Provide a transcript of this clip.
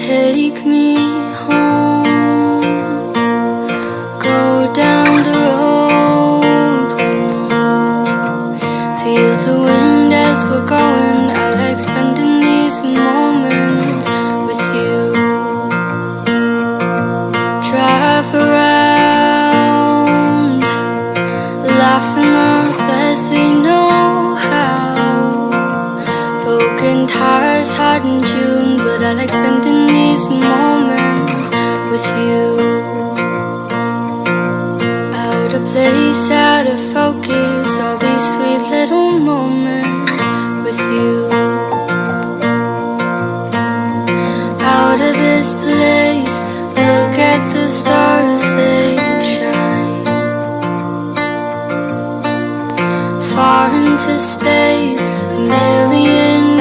take me home. Go down the road we know. Feel the wind as we're going. I like spending these moments with you. Drive around, laughing the best we know how. Broken tires, hot in June, but I like spending these moments with you. Out of place, out of focus, all these sweet little moments with you. Out of this place, look at the stars, they shine. Far into space, a million